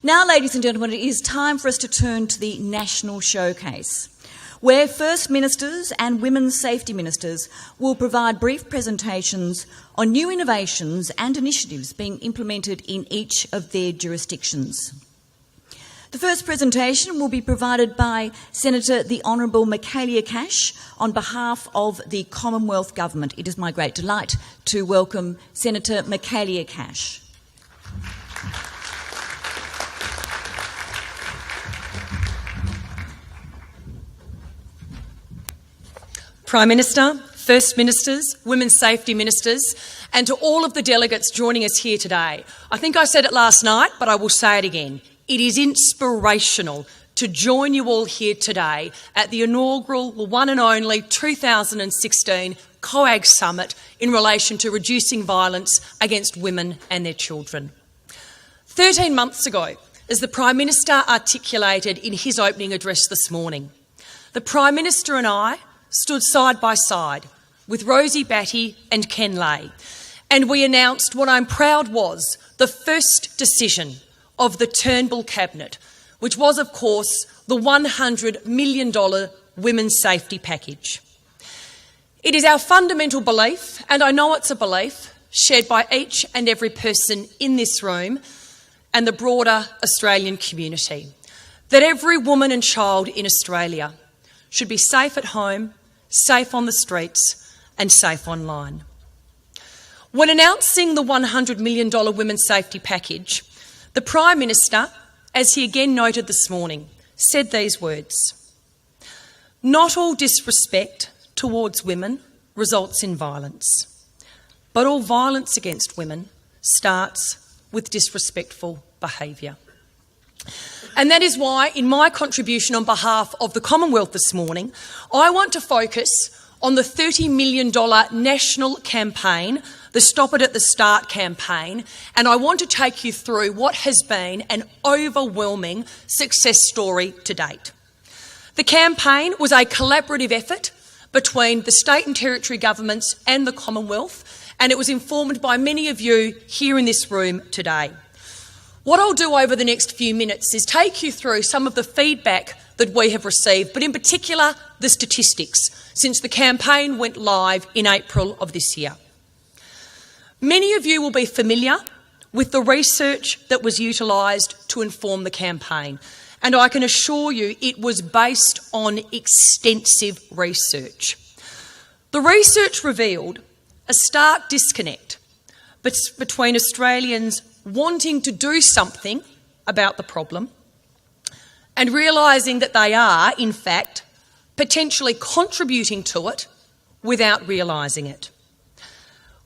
Now, ladies and gentlemen, it is time for us to turn to the National Showcase, where First Ministers and Women's Safety Ministers will provide brief presentations on new innovations and initiatives being implemented in each of their jurisdictions. The first presentation will be provided by Senator the Honourable Michaelia on behalf of the Commonwealth Government. It is my great delight to welcome Senator Michaelia. Prime Minister, First Ministers, Women's Safety Ministers, and to all of the delegates joining us here today. I think I said it last night, but I will say it again. It is inspirational to join you all here today at the inaugural, the one and only 2016 COAG Summit in relation to reducing violence against women and their children. 13 months ago, as the Prime Minister articulated in his opening address this morning, the Prime Minister and I stood side by side with Rosie Batty and Ken Lay, and we announced what I'm proud was the first decision of the Turnbull Cabinet, which was, of course, the $100 million Women's Safety Package. It is our fundamental belief, and I know it's a belief shared by each and every person in this room and the broader Australian community, that every woman and child in Australia should be safe at home, safe on the streets and safe online. When announcing the $100 million Women's Safety Package, the Prime Minister, as he again noted this morning, said these words: "Not all disrespect towards women results in violence, but all violence against women starts with disrespectful behaviour." And that is why, in my contribution on behalf of the Commonwealth this morning, I want to focus on the $30 million national campaign, the Stop It at the Start campaign, and I want to take you through what has been an overwhelming success story to date. The campaign was a collaborative effort between the state and territory governments and the Commonwealth, and it was informed by many of you here in this room today. What I'll do over the next few minutes is take you through some of the feedback that we have received, but in particular the statistics, since the campaign went live in April of this year. Many of you will be familiar with the research that was utilised to inform the campaign, and I can assure you it was based on extensive research. The research revealed a stark disconnect between Australians wanting to do something about the problem and realising that they are, in fact, potentially contributing to it without realising it.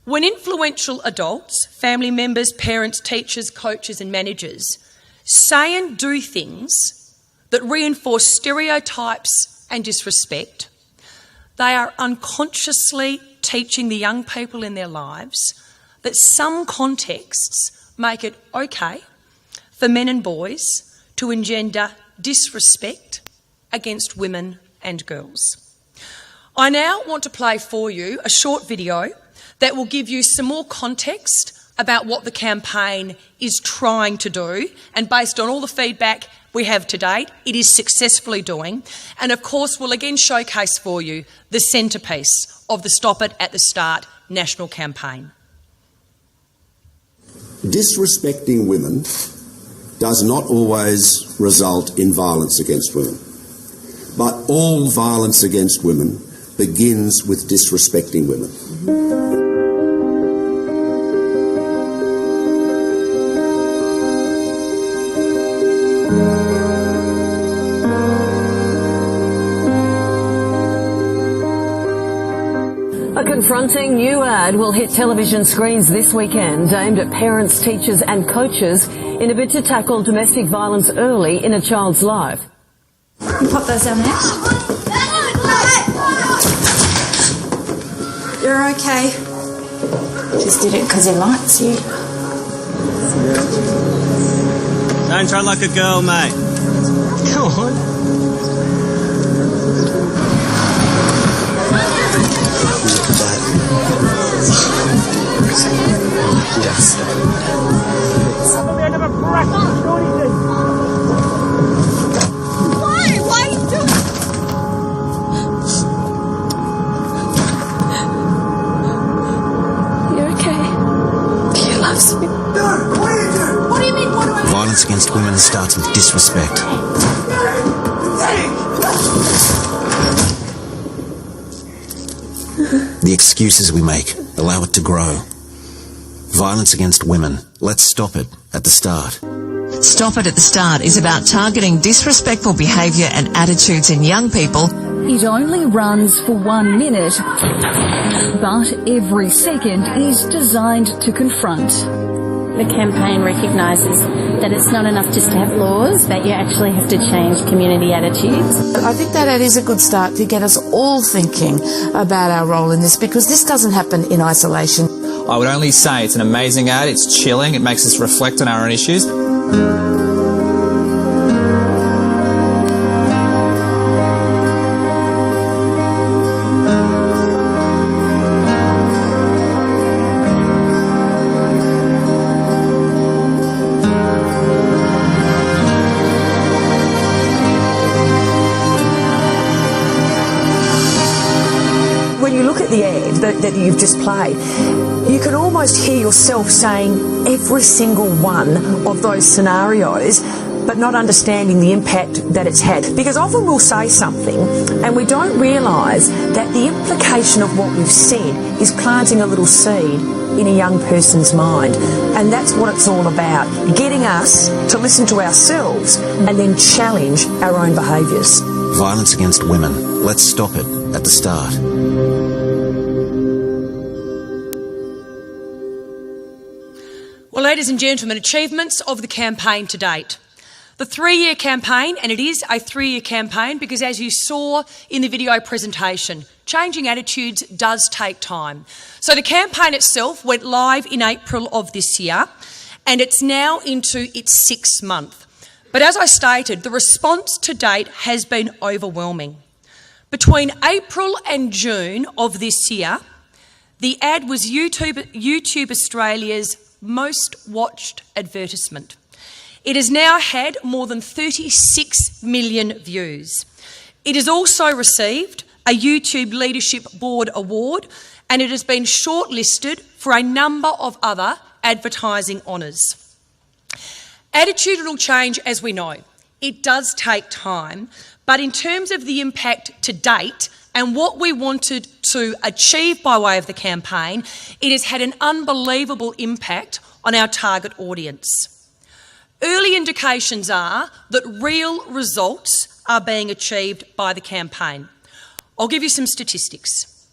When influential adults, family members, parents, teachers, coaches and managers say and do things that reinforce stereotypes and disrespect, they are unconsciously teaching the young people in their lives that some contexts make it okay for men and boys to engender disrespect against women and girls. I now want to play for you a short video that will give you some more context about what the campaign is trying to do, and based on all the feedback we have to date, it is successfully doing, and of course we'll again showcase for you the centrepiece of the Stop It at the Start national campaign. Disrespecting women does not always result in violence against women, but all violence against women begins with disrespecting women. A confronting new ad will hit television screens this weekend, aimed at parents, teachers and coaches in a bid to tackle domestic violence early in a child's life. You pop those down there. You're okay. Just did it because he likes you. Don't try like a girl, mate. Come on. Yes. against women starts with disrespect. The excuses we make allow it to grow. Violence against women. Let's stop it at the start. Stop It at the Start is about targeting disrespectful behaviour and attitudes in young people. It only runs for 1 minute, but every second is designed to confront. The campaign recognises that it's not enough just to have laws, that you actually have to change community attitudes. I think that is a good start to get us all thinking about our role in this, because this doesn't happen in isolation. I would only say it's an amazing ad, it's chilling, it makes us reflect on our own issues. When you look at the ad that you've just played, you can almost hear yourself saying every single one of those scenarios, but not understanding the impact that it's had. Because often we'll say something and we don't realise that the implication of what we've said is planting a little seed in a young person's mind. And that's what it's all about, getting us to listen to ourselves and then challenge our own behaviours. Violence against women. Let's stop it at the start. Well, ladies and gentlemen, achievements of the campaign to date. The 3-year campaign, and it is a 3-year campaign because, as you saw in the video presentation, changing attitudes does take time. So the campaign itself went live in April of this year, and it's now into its 6th month. But as I stated, the response to date has been overwhelming. Between April and June of this year, the ad was YouTube Australia's most watched advertisement. It has now had more than 36 million views. It has also received a YouTube Leadership Board Award, and it has been shortlisted for a number of other advertising honours. Attitudinal change, as we know, it does take time, but in terms of the impact to date and what we wanted to achieve by way of the campaign, it has had an unbelievable impact on our target audience. Early indications are that real results are being achieved by the campaign. I'll give you some statistics.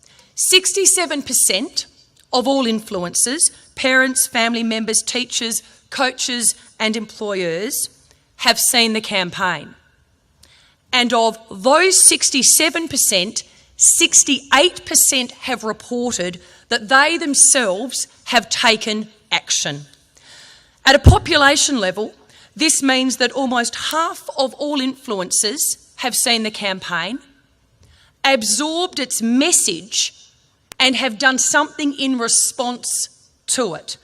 67% of all influencers, parents, family members, teachers, coaches and employers have seen the campaign. And of those 67%, 68% have reported that they themselves have taken action. At a population level, this means that almost half of all influencers have seen the campaign, absorbed its message and have done something in response to it,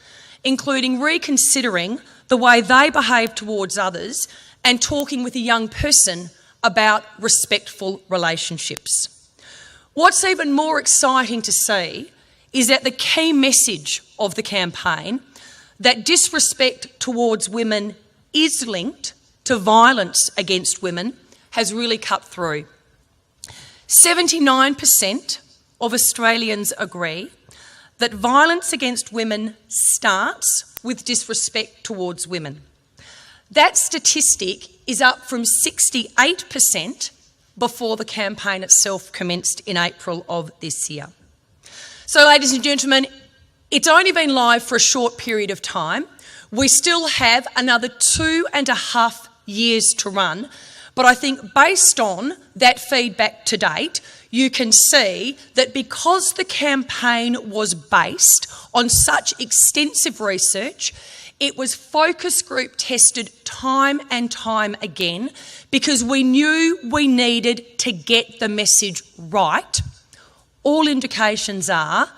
including reconsidering the way they behave towards others and talking with a young person about respectful relationships. What's even more exciting to see is that the key message of the campaign, that disrespect towards women is linked to violence against women, has really cut through. 79% of Australians agree that violence against women starts with disrespect towards women. That statistic is up from 68% before the campaign itself commenced in April of this year. So, ladies and gentlemen, it's only been live for a short period of time. We still have another 2.5 years to run, but I think based on that feedback to date, you can see that because the campaign was based on such extensive research, it was focus group tested time and time again because we knew we needed to get the message right. All indications are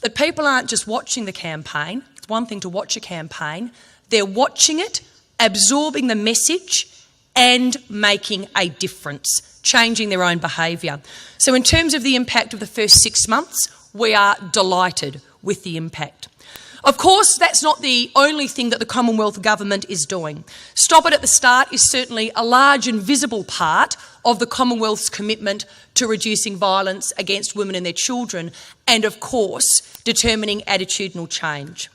that people aren't just watching the campaign. It's one thing to watch a campaign. They're watching it, absorbing the message and making a difference, changing their own behaviour. So in terms of the impact of the first 6 months, we are delighted with the impact. Of course, that's not the only thing that the Commonwealth Government is doing. Stop It at the Start is certainly a large and visible part of the Commonwealth's commitment to reducing violence against women and their children and, of course, determining attitudinal change.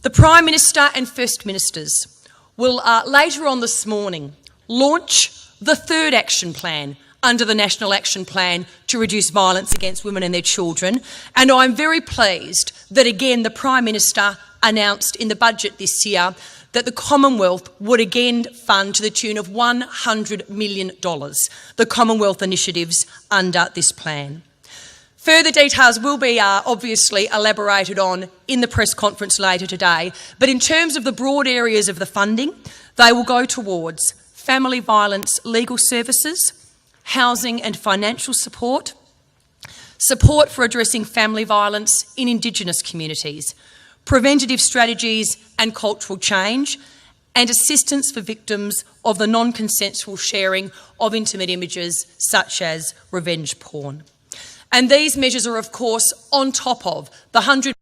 The Prime Minister and First Ministers will later on this morning launch the third action plan under the National Action Plan to reduce violence against women and their children. And I'm very pleased that again the Prime Minister announced in the budget this year that the Commonwealth would again fund to the tune of $100 million the Commonwealth initiatives under this plan. Further details will be obviously elaborated on in the press conference later today, but in terms of the broad areas of the funding, they will go towards family violence legal services, housing and financial support, support for addressing family violence in Indigenous communities, preventative strategies and cultural change, and assistance for victims of the non-consensual sharing of intimate images such as revenge porn. And these measures are, of course, on top of the $100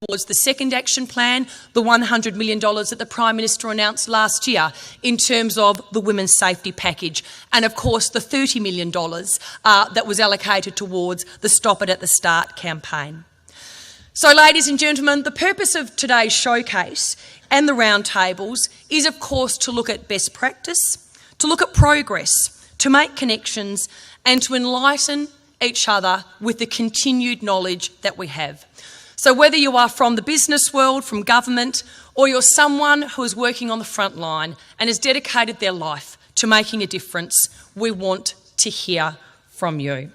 towards the second action plan, the $100 million that the Prime Minister announced last year in terms of the women's safety package, and of course the $30 million that was allocated towards the Stop It at the Start campaign. So, ladies and gentlemen, the purpose of today's showcase and the roundtables is, of course, to look at best practice, to look at progress, to make connections and to enlighten each other with the continued knowledge that we have. So whether you are from the business world, from government, or you're someone who is working on the front line and has dedicated their life to making a difference, we want to hear from you.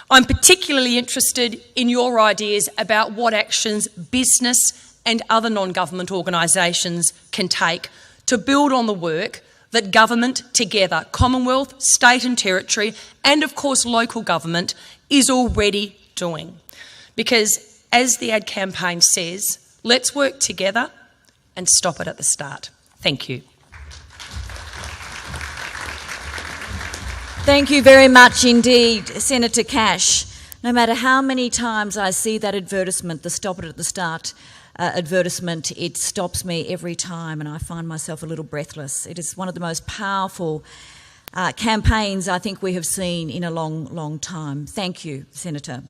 I'm particularly interested in your ideas about what actions business and other non-government organisations can take to build on the work that government together, Commonwealth, state and territory, and of course local government, is already doing. Because as the ad campaign says, let's work together and stop it at the start. Thank you. Thank you very much indeed, Senator Cash. No matter how many times I see that advertisement, the Stop It at the Start advertisement, it stops me every time and I find myself a little breathless. It is one of the most powerful campaigns I think we have seen in a long, long time. Thank you, Senator.